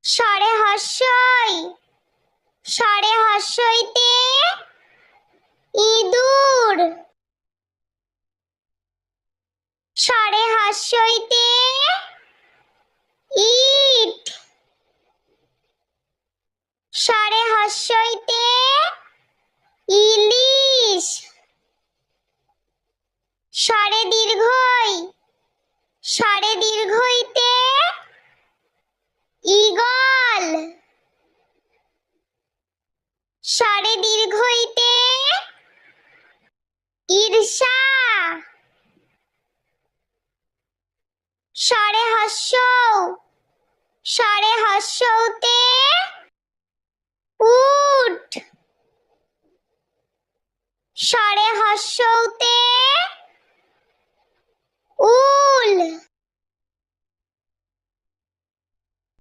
স্বরে হস্যই, স্বরে হস্যইতে ইঁদুর। স্বরে হস্যইতে ইট। স্বরে হস্যইতে ইলিশ। স্বরে দীর্ঘই, স্বরে দীর্ঘইতে ঈগল। স্বরে দীর্ঘইতে ঈর্ষা। স্বরে হস্যৌ, স্বরে হস্যৌতে উট। স্বরে হস্যৌতে উল।